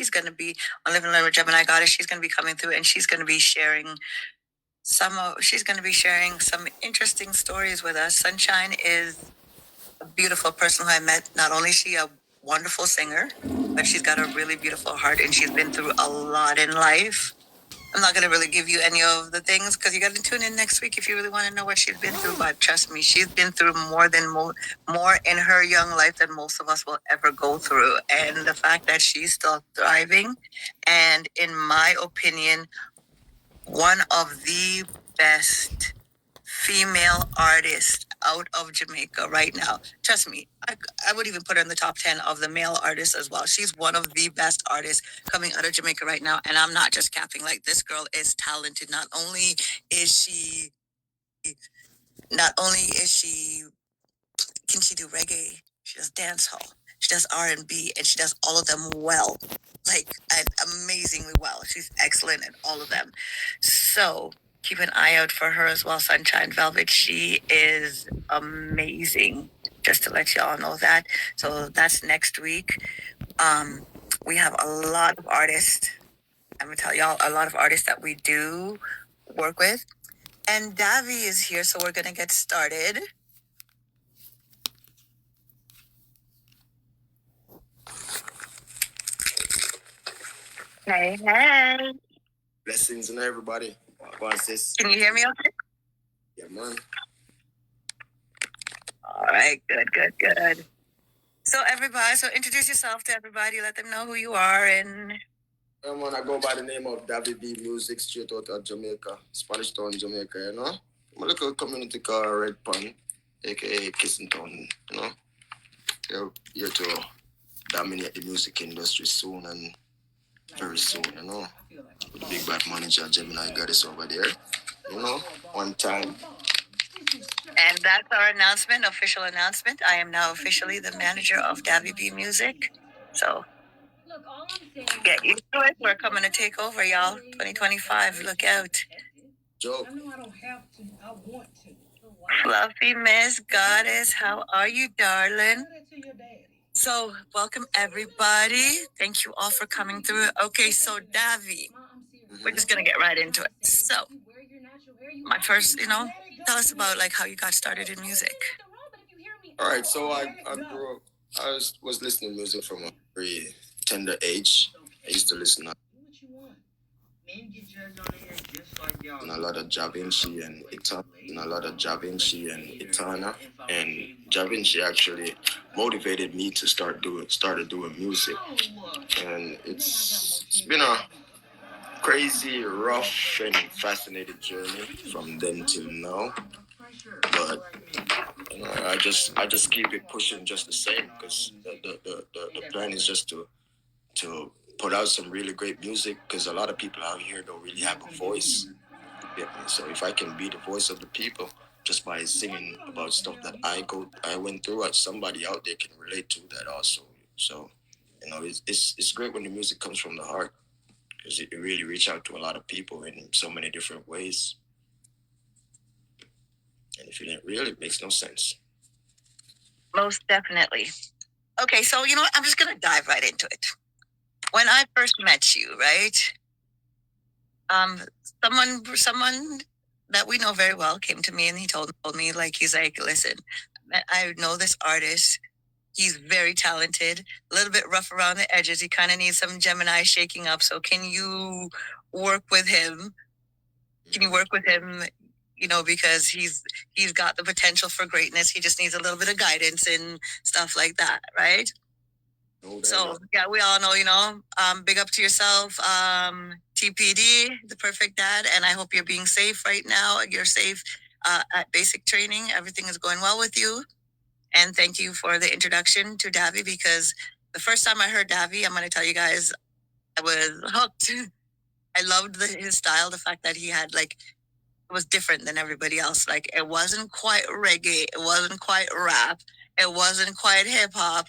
she's going to be on Live and Learn with Gemini Goddess. She's going to be coming through, and she's going to be sharing some interesting stories with us. Sunshine is a beautiful person who I met. Not only is she a wonderful singer, but she's got a really beautiful heart, and she's been through a lot in life. I'm not going to really give you any of the things because you got to tune in next week if you really want to know what she's been through. But trust me, she's been through more in her young life than most of us will ever go through. And the fact that she's still thriving, and in my opinion, one of the best female artists out of Jamaica right now. Trust me, I would even put her in the top 10 of the male artists as well. She's one of the best artists coming out of Jamaica right now. And I'm not just capping. Like, this girl is talented. Not only is she, can she do reggae, she does dancehall, she does R&B, and she does all of them well. Like, amazingly well. She's excellent at all of them. So keep an eye out for her as well, Sunshine Velvet. She is amazing, just to let y'all know that. So that's next week. We have a lot of artists. I'm going to tell y'all a lot of artists that we do work with. And Davi is here, so we're going to get started. Hey, hey. Blessings on everybody. What's this? Can you hear me okay? Yeah, man. All right, good. So everybody, introduce yourself to everybody. Let them know who you are. And I go by the name of David B Music, straight out of Jamaica, Spanish Town, Jamaica, you know. I'm a little community called Red Pan, aka Kissing Town, you know. They're here to dominate the music industry soon and very soon, you know. With the big bad manager, Gemini Goddess over there, you know, one time. And that's our announcement, official announcement. I am now officially the manager of Davy B Music. So get used to it. We're coming to take over, y'all. 2025. Look out. Joke. I know I don't have to. I want to. Fluffy Miss Goddess, how are you, darling? So, welcome everybody. Thank you all for coming through. Okay, so Davy, we're just gonna get right into it. So, my first, tell us about like how you got started in music. All right, so I grew up. I was listening to music from a very tender age. I used to listen to a lot of Ja Vinci and Itana, and Ja Vinci actually motivated me to started doing music, and it's been a crazy, rough, and fascinating journey from then till now. But I just keep it pushing just the same, because the plan is just to put out some really great music, because a lot of people out here don't really have a voice. So if I can be the voice of the people just by singing about stuff that I went through, somebody out there can relate to that also. So it's great when the music comes from the heart, because it really reach out to a lot of people in so many different ways. And if it ain't real, it makes no sense. Most definitely. Okay, so you know what? I'm just gonna dive right into it. When I first met you, right? Someone that we know very well came to me and he told me, like, he's like, listen, I know this artist. He's very talented, a little bit rough around the edges. He kind of needs some Gemini shaking up. So can you work with him? Can you work with him? Because he's got the potential for greatness. He just needs a little bit of guidance and stuff like that, right? So yeah, we all know, big up to yourself, TPD, the perfect dad, and I hope you're being safe right now. You're safe at basic training. Everything is going well with you. And thank you for the introduction to Davi, because the first time I heard Davi, I'm going to tell you guys, I was hooked. I loved his style, the fact that he had it was different than everybody else. Like, it wasn't quite reggae, it wasn't quite rap, it wasn't quite hip hop.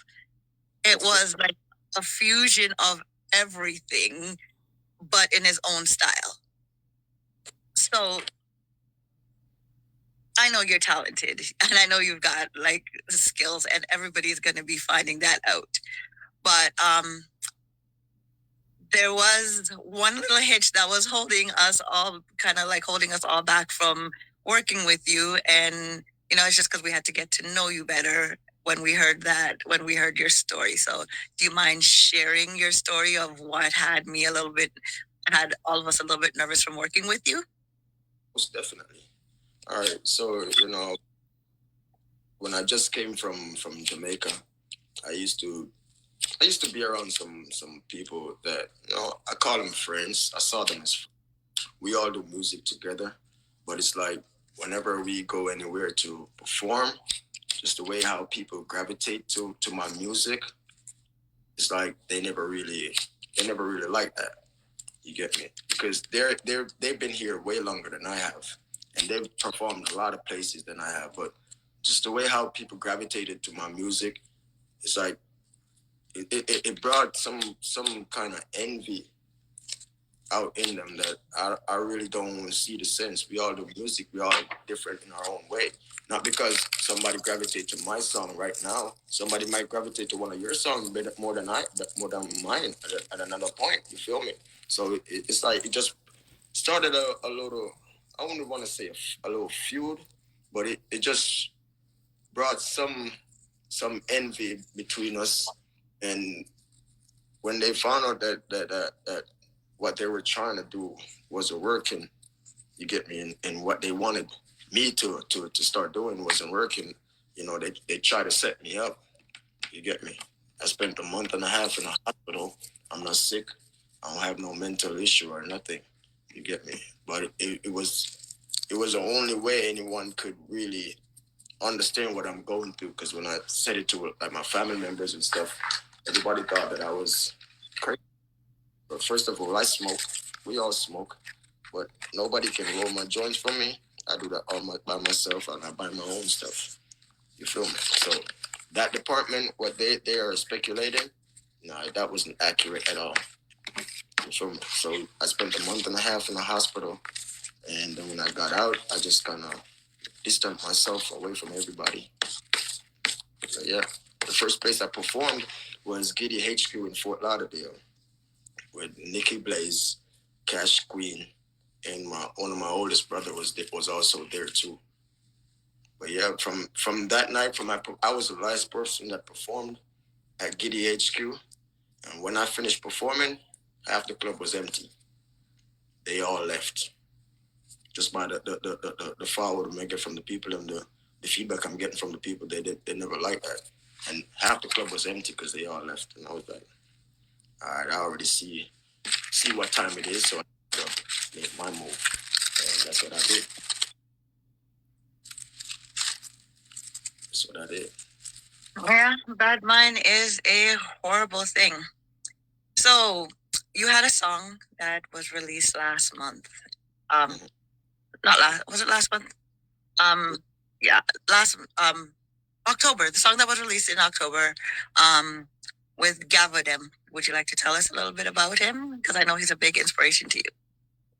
It was like a fusion of everything, but in his own style. So I know you're talented, and I know you've got skills, and everybody's going to be finding that out. But there was one little hitch that was holding us all, kind of like holding us all back from working with you. And, it's just because we had to get to know you better when we heard your story. So, do you mind sharing your story of what had all of us a little bit nervous from working with you? Most definitely. All right. So, when I just came from Jamaica, I used to I used to be around some people that I call them friends. I saw them as we all do music together, but it's like whenever we go anywhere to perform, just the way how people gravitate to my music, it's like they never really like that. You get me? Because they've been here way longer than I have, and they've performed a lot of places than I have. But just the way how people gravitated to my music, it's like it brought some kind of envy out in them that I really don't see the sense. We all do music. We all different in our own way. Not because somebody gravitate to my song right now. Somebody might gravitate to one of your songs more than mine at another point. You feel me? So it's like it just started a little. I wouldn't want to say a little feud, but it just brought some envy between us. And when they found out that what they were trying to do wasn't working, you get me, and what they wanted me to start doing wasn't working, they try to set me up. You get me? I spent a month and a half in a hospital. I'm not sick. I don't have no mental issue or nothing. You get me? But it was the only way anyone could really understand what I'm going through. Because when I said it to like my family members and stuff, everybody thought that I was crazy. But first of all, I smoke. We all smoke, but nobody can roll my joints for me. I do that by myself, and I buy my own stuff. You feel me? So that department, what they are speculating, no, that wasn't accurate at all. You feel me? So I spent a month and a half in the hospital, and then when I got out, I just kind of distanced myself away from everybody. So yeah, the first place I performed was Giddy HQ in Fort Lauderdale with Nikki Blaze, Cash Queen, and one of my oldest brother was also there too. But yeah, from that night, I was the last person that performed at Giddy HQ, and when I finished performing, half the club was empty. They all left just by the forward I'm getting from the people and the feedback I'm getting from the people. They never liked that, and half the club was empty because they all left, and I was like, all right, I already see what time it is, so I make my move, and that's what I did. That's what I did. Yeah, bad mind is a horrible thing. So, you had a song that was released last month. Um, not last. Was it last month? Um, yeah, last October. The song that was released in October, um, with Gavadem. Would you like to tell us a little bit about him? Because I know he's a big inspiration to you.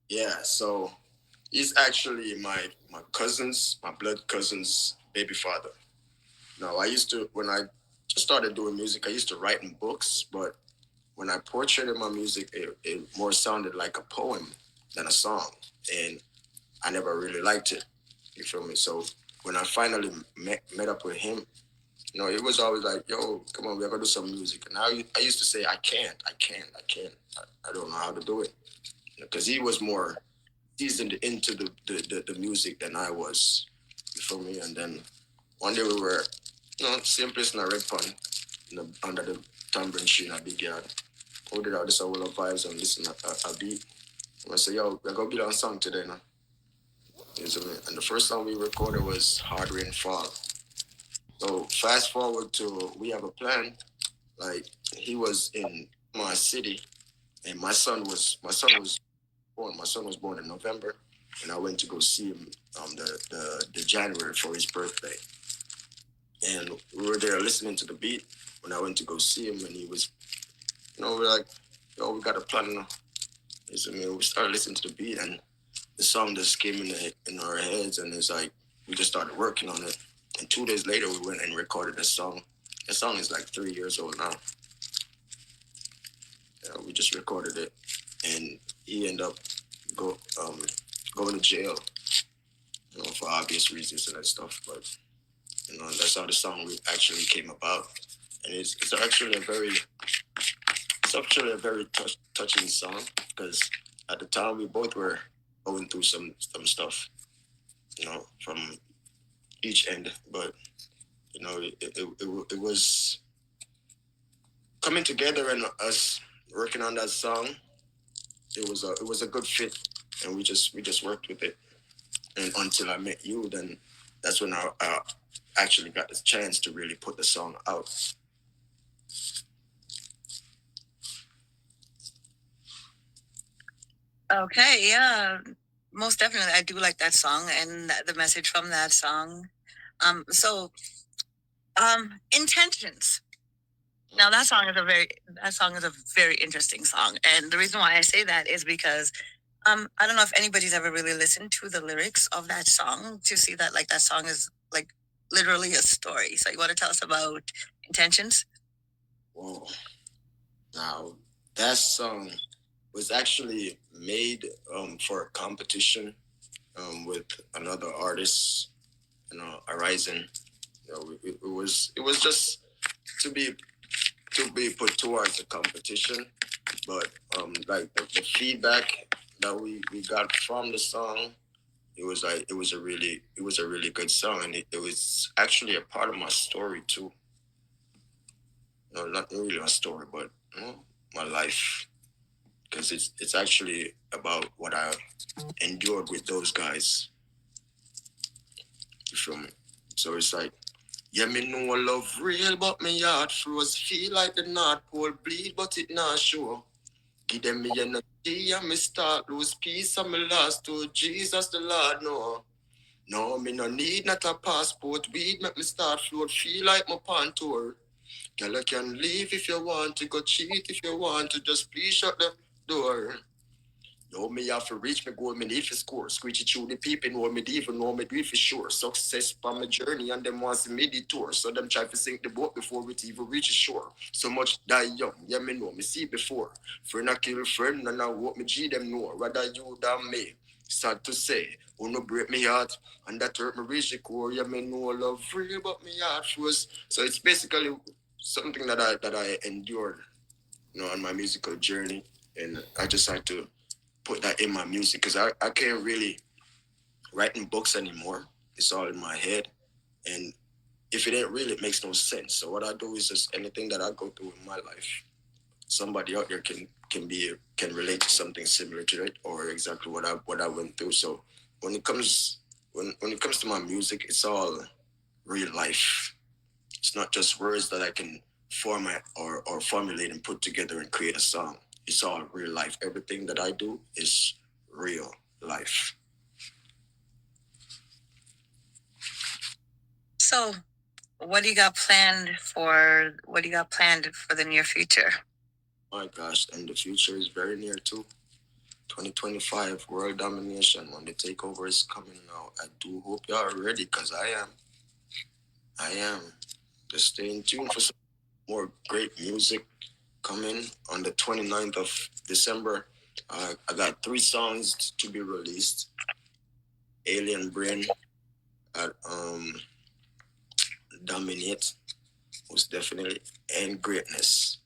Yeah, so he's actually my blood cousin's baby father. Now, I used to, when I just started doing music, I used to write in books, but when I portrayed my music, it more sounded like a poem than a song. And I never really liked it. You feel me? So when I finally met up with him, it was always like, yo, come on, we're going to do some music. And I used to say, I can't. I don't know how to do it. Because he was more seasoned into the music than I was. You feel me? And then one day we were, same place in a red pond, under the tambourine tree in a big yard. We did all this whole of vibes and listen a beat. And I said, yo, we're going to build a song today now. You know what I mean? And the first song we recorded was Hard Rain Fall. So fast forward to We Have a Plan. Like, he was in my city, and my son was born. My son was born in November, and I went to go see him the January for his birthday. And we were there listening to the beat when I went to go see him, and he was, we're like, yo, we got a plan now. I mean, we started listening to the beat, and the song just came in our heads, and it's like we just started working on it. And 2 days later, we went and recorded the song. The song is like 3 years old now. We just recorded it, and he ended up go going to jail, for obvious reasons and that stuff. But that's how the song actually came about, and it's actually a very touching song because at the time we both were going through some stuff, from each end, but it was coming together and us working on that song. It was a good fit, and we just worked with it. And until I met you, then that's when I actually got the chance to really put the song out. Okay, yeah, most definitely. I do like that song and the message from that song. Intentions. Now that song is a very interesting song, and the reason why I say that is because I don't know if anybody's ever really listened to the lyrics of that song to see that like that song is like literally a story. So you want to tell us about intentions? Whoa. Now, that song was actually made for a competition with another artist, Horizon. It was just to be put towards the competition, but like the feedback that we got from the song, it was a really good song, and it was actually a part of my story too. No, not really my story, but my life, because it's actually about what I endured with those guys. You feel me? So it's like, yeah, me know love real, but me heart froze. Feel like the North Pole bleed, but it not show. Give them me energy and me start lose peace and me lost to Jesus the Lord, no. No, me no need not a passport. Weed make me start float. Feel like my pan tour. Girl, you can leave if you want to. Go cheat if you want to. Just please shut the door. Know me have to reach my goal, me need to score. Screechy through the people, know me even know me do it for sure. Success on my journey and them wants me detour. So them try to sink the boat before it even reaches shore. So much die young, yeah me know, me see before. Friend I kill friend and I want me G them know. Rather you than me. Sad to say, who no break me heart and that hurt me reach the core. Yeah me know love real, but me heart was. So it's basically something that I endured, on my musical journey, and I just had to put that in my music because I can't really write in books anymore. It's all in my head. And if it ain't real, it makes no sense. So what I do is just anything that I go through in my life, somebody out there can relate to something similar to it or exactly what I went through. So when it comes when it comes to my music, it's all real life. It's not just words that I can format or formulate and put together and create a song. It's all real life. Everything that I do is real life. So, what do you got planned for the near future? My gosh, and the future is very near too. 2025 world domination when the takeover is coming now. I do hope y'all are ready because I am. I am. Just stay in tune for some more great music coming on the 29th of December. I got 3 songs to be released. Alien Brain at Dominate was definitely, and Greatness.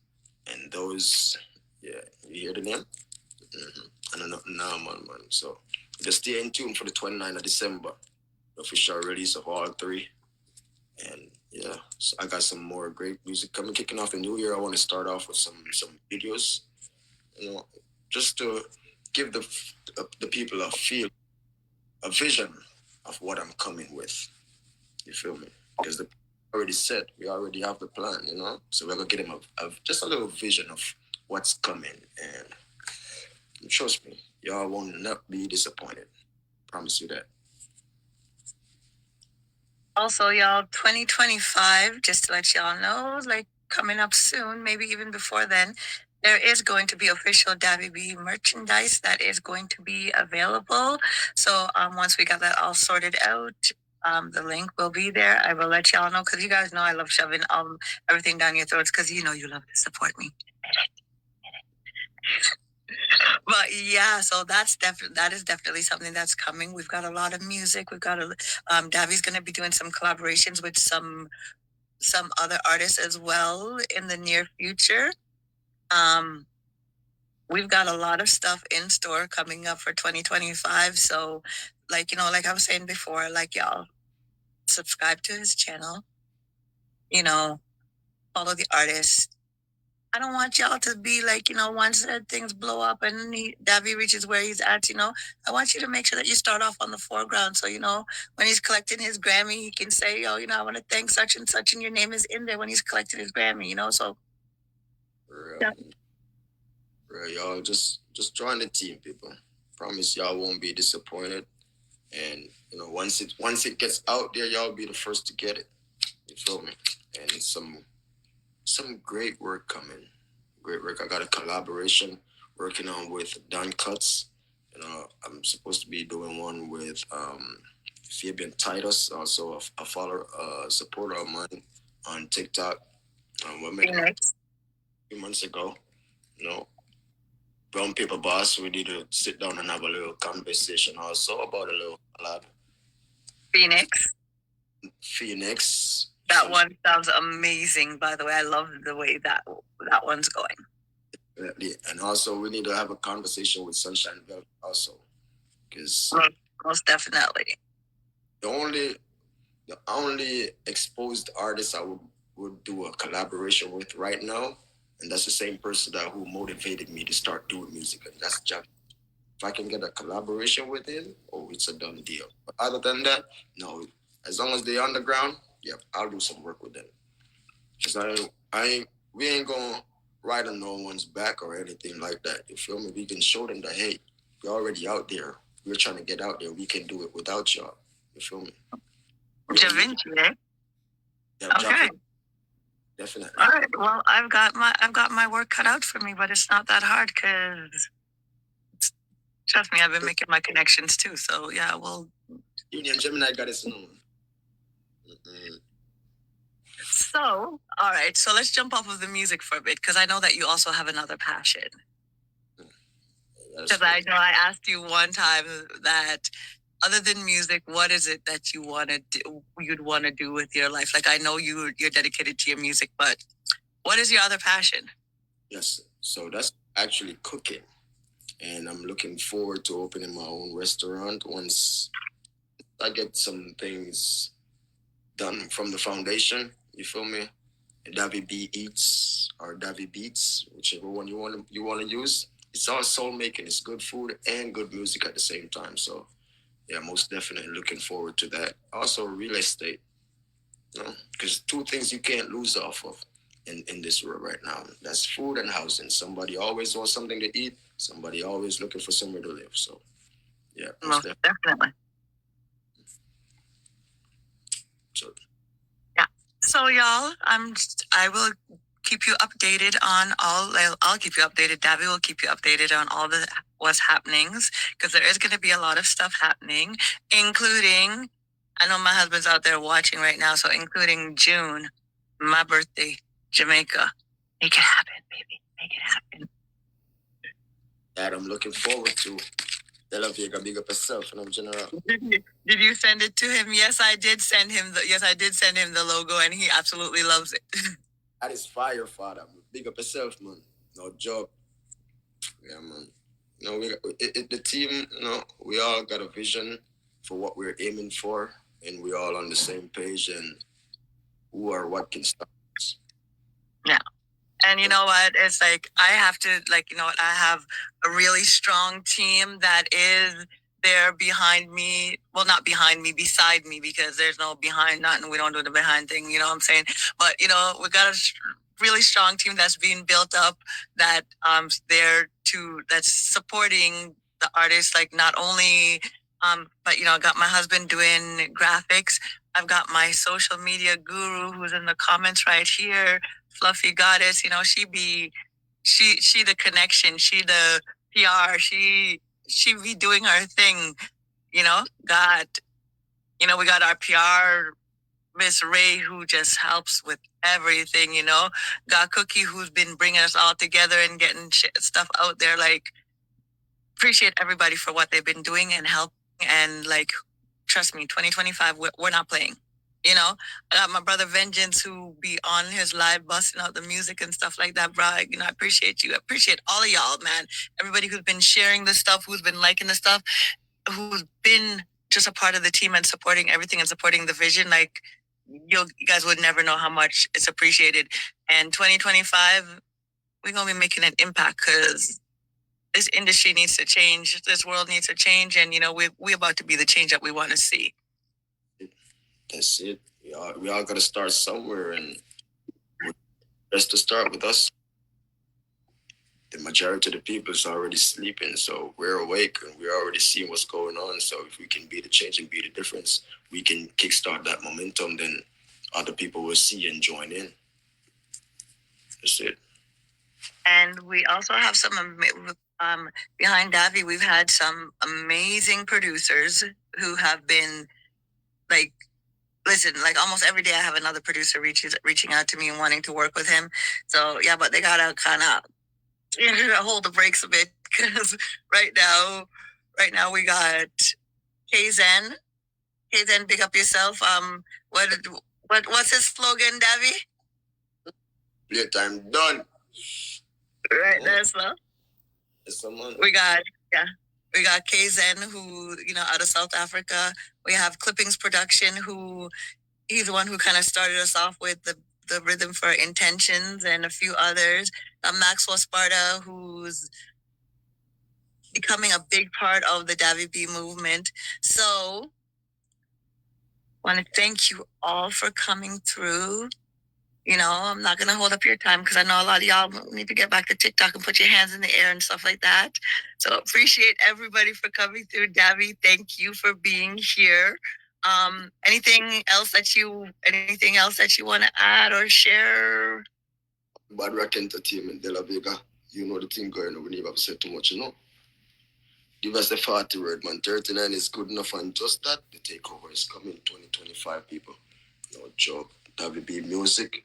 And those, yeah, you hear the name? Mm-hmm. I don't know now, man. So just stay in tune for the 29th of December, the official release of all 3. And yeah, so I got some more great music coming, kicking off the new year. I want to start off with some videos, you know, just to give the people a vision of what I'm coming with. You feel me? Because the already said we already have the plan, So we're gonna get them just a little vision of what's coming, and trust me, y'all will not be disappointed. Promise you that. Also, y'all, 2025, just to let y'all know, like coming up soon, maybe even before then, there is going to be official Dabby B merchandise that is going to be available. So once we got that all sorted out, the link will be there. I will let y'all know because you guys know I love shoving everything down your throats because you know you love to support me. But yeah, so that is definitely something that's coming. We've got a lot of music. We've got Davi's going to be doing some collaborations with some other artists as well in the near future. Um, we've got a lot of stuff in store coming up for 2025. So, like like I was saying before, like y'all subscribe to his channel. You know, follow the artist. I don't want y'all to be like, once things blow up and Davi reaches where he's at, I want you to make sure that you start off on the foreground. So, when he's collecting his Grammy, he can say, oh, I want to thank such and such, and your name is in there when he's collecting his Grammy, so. Real, Yeah. real, y'all just join the team, people. Promise y'all won't be disappointed. And once it gets out there, y'all be the first to get it. You feel me? And some great work coming. Great work. I got a collaboration working on with Don Cuts. I'm supposed to be doing one with Fabian Titus, also a follower, supporter of mine on TikTok. We met a few months ago. You know, Brown Paper Boss. We need to sit down and have a little conversation also about a little collab. Phoenix. Phoenix. That one sounds amazing, by the way. I love the way that one's going. And also, we need to have a conversation with Sunshine Velvet also, because most definitely. The only exposed artist I would do a collaboration with right now, and that's the same person who motivated me to start doing music, and that's Jack. If I can get a collaboration with him, oh, it's a done deal. But other than that, no. As long as they're underground, yep, I'll do some work with them. Cause we ain't gonna ride on no one's back or anything like that. You feel me? We can show them that, hey, we're already out there. We're trying to get out there. We can do it without y'all. You feel me? Javinci, eh? Yeah, okay. Definitely. All right. Well, I've got my work cut out for me, but it's not that hard because trust me, I've been making my connections too. So yeah, well. Union Gemini got his So, all right. So let's jump off of the music for a bit because I know that you also have another passion. Because I know I asked you one time that other than music, what is it that you'd want to do with your life? Like I know you're dedicated to your music, but what is your other passion? Yes. So that's actually cooking. And I'm looking forward to opening my own restaurant once I get some things done from the foundation. You feel me? Davi B Eats or Davi Beats, whichever one you want to use. It's all soul making. It's good food and good music at the same time. So yeah, most definitely looking forward to that. Also real estate, because two things you can't lose off of in this world right now. That's food and housing. Somebody always wants something to eat. Somebody always looking for somewhere to live. So yeah, most definitely. So yeah. So y'all, I will keep you updated on all. I'll keep you updated. Davi will keep you updated on all the what's happenings because there is going to be a lot of stuff happening, including. I know my husband's out there watching right now, so including June, my birthday, Jamaica. Make it happen, baby. Make it happen. that I'm looking forward to. They love you. Big up yourself, and I'm general. Did you send it to him? Yes, I did send him the logo, and he absolutely loves it. That is fire, father. Big up yourself, man. No joke. Yeah, man. The team, we all got a vision for what we're aiming for, and we're all on the same page, and who or what can stop us. Yeah. And you know what? It's like I have to I have a really strong team that is there behind me. Well, not behind me, beside me, because there's no behind nothing. We don't do the behind thing, you know what I'm saying? But we got a really strong team that's being built up that that's supporting the artists, like not only but I got my husband doing graphics. I've got my social media guru who's in the comments right here. Fluffy Goddess, she the connection, she the PR, she be doing her thing, got we got our PR Miss Ray who just helps with everything, you know. Got Cookie, who's been bringing us all together and getting stuff out there. Like, appreciate everybody for what they've been doing and helping. And like, trust me, 2025, we're not playing. You know, I got my brother Vengeance who be on his live busting out the music and stuff like that, bro. You know, I appreciate you. I appreciate all of y'all, man. Everybody who's been sharing the stuff, who's been liking the stuff, who's been just a part of the team and supporting everything and supporting the vision. Like, you guys would never know how much it's appreciated. And 2025, we're gonna be making an impact because this industry needs to change. This world needs to change, and you know, we about to be the change that we want to see. That's it. We all got to start somewhere, and best to start with us. The majority of the people is already sleeping, so we're awake and we're already seeing what's going on. So if we can be the change and be the difference, we can kickstart that momentum. Then other people will see and join in. That's it. And we also have some behind Davi. We've had some amazing producers who have been like, listen, like almost every day I have another producer reaching out to me and wanting to work with him. So yeah, but they gotta kind of hold the brakes a bit because right now we got Kzen. Kzen, big up yourself. What's his slogan, Davi? Playtime done. Right, that's well. Someone. We got Kzen, who, you know, out of South Africa. We have Clippings Production, who he's the one who kind of started us off with the rhythm for Intentions and a few others. Maxwell Sparta, who's becoming a big part of the Davi B movement. So I want to thank you all for coming through. You know, I'm not going to hold up your time because I know a lot of y'all need to get back to TikTok and put your hands in the air and stuff like that. So appreciate everybody for coming through. Davi, thank you for being here. Anything else that you want to add or share? Bad Rock Entertainment, De La Vega. You know the thing going on. We never say too much, you know. Give us the 40 word, man. 39 is good enough, and just that, the takeover is coming 2025, people. No joke. WB Music,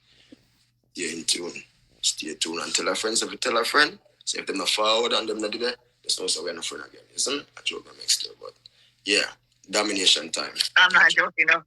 stay in tune. Stay tuned and tell a friend. So if you tell a friend, say if them not forward and them not there, just know so we're not friend again. Isn't it? A joke I make still, but yeah, domination time. I'm not joking, though.